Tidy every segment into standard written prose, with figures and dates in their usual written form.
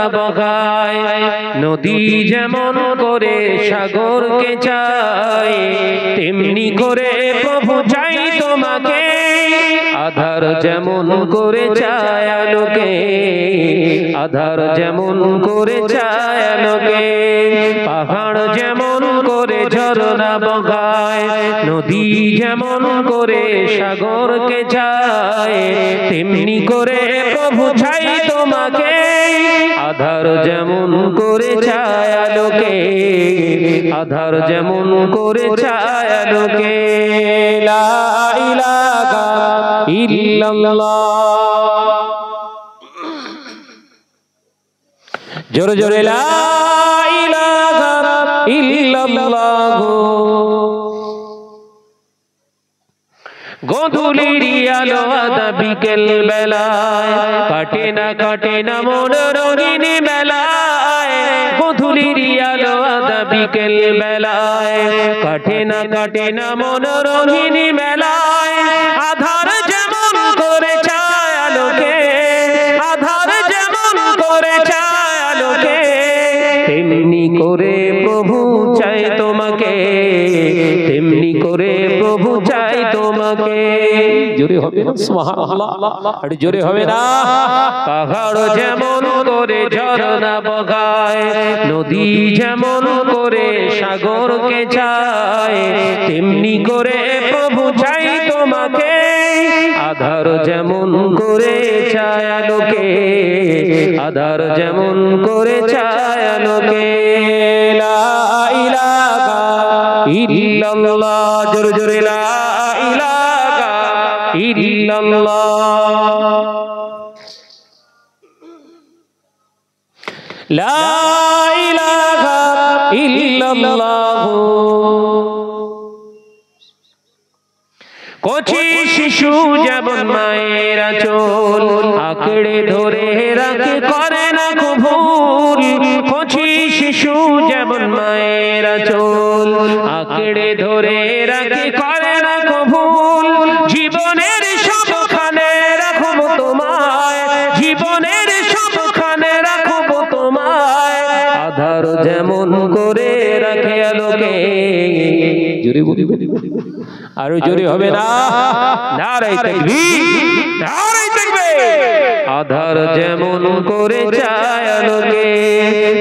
ঝরনা বগায় নদী যেমন করে সাগরকে চায় তেমনি করে প্রভু চাই তোমাকে আধার যেমন করে চায় আলোকে আধার যেমন করে চায় আলোকে পাহাড় যেমন করে ঝরনা বগায় নদী যেমন করে সাগরকে চায় তেমনি করে প্রভু চাই তোমাকে আধার যেমন করে চায় আলোকে আধার যেমন করে চায় আলোকে লা ইলাহা ইল্লাল্লাহ জোরে জোরে লা ইলাহা ইল্লাল্লাহ গোধূলির আলো আদা বিকেল বেলায় কাটে না মন রঙিন বেলায় গোধূলির আলো আদা বিকেল বেলায় কাটে না মন রঙিন বেলায় আধার যেমন করে চায় আলোকে আধার যেমন করে চায় আলোকে তেমনি করে প্রভু চাই তোমাকে তেমনি করে প্রভু চাই তোমাকে জোরে হবে না সুবহানাল্লাহ আর জোরে হবে না পাহাড় যেমন করে ঝরনা বগায় নদী যেমন করে সাগরকে চায় তেমনি করে প্রভু চাই তোমাকে আধার যেমন করে চায় আলোকে আধার যেমন করে চায় আলোকে লা ইলাহা ইল্লাল্লাহ জোরে জোরে লা ইলাহা ইল্লাল্লাহ লা ইলাহা ইল্লাল্লাহ কচি শিশু যেমন মায়ের আঁচল আঁকড়ে ধরে রাখে করে না ভুল কচি শিশু যেমন মায়ের আঁচল আঁকড়ে ধরে রাখে করে না ভুল জীবনের সবখানে রাখব তোমায় জীবনের সবখানে রাখব তোমায় আধার যেমন করে রাখে আলোকে জোরে বলবে আরো জোরে হবে না নারে তাকবীর নারে তাকবীর আধার যেমন করে চায় আলোকে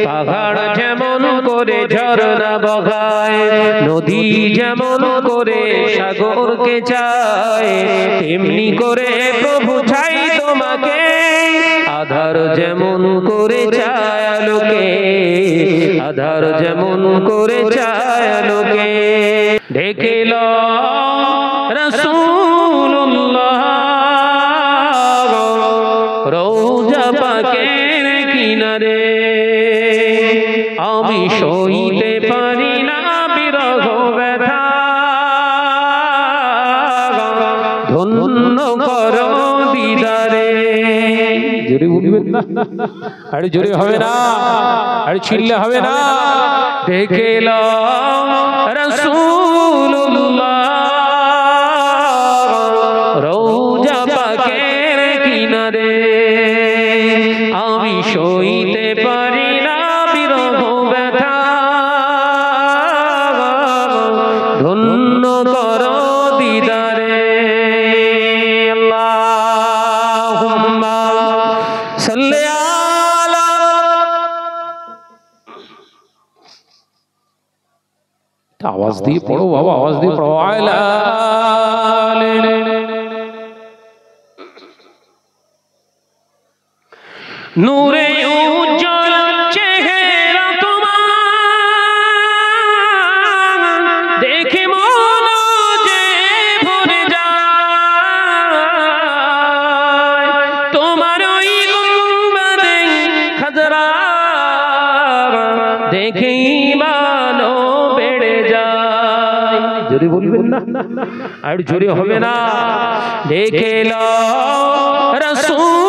পাহাড় যেমন করে ঝরনা বগায় নদী যেমন করে সাগরকে চায় তেমনি করে প্রভু চাই তোমাকে আধার যেমন করে চায় আলোকে আধার যেমন করে চায় আলোকে দেখিল রাসূলুল্লাহ রওজা পাকের কিনারে আমি সইতে পারি না বিরহ ব্যথা ধন্য করো দিদারে জোরে বলবেন না আরে জোরে হবে না আরে ছিললে হবে না দেখিল রাসূলুল্লাহ রওজা পাকের কিনারে আমি সইতে পারি না বিরহ ব্যথা ধন্য করো দিদারে আল্লাহুম্মা সাল্লি আলা আওয়াজ দিয়ে পড়ো বাবা আওয়াজ দিয়ে পড়ো আলা নূরে উজ্জ্বল চেহারা তোমার দেখে মন যে ভরে যায় তোমার ওই গুম্বাদে খাজরা দেখে ঈমান বেড়ে যায় জোরে বলবেন না আর জোরে হবে না দেখে লো রাসূল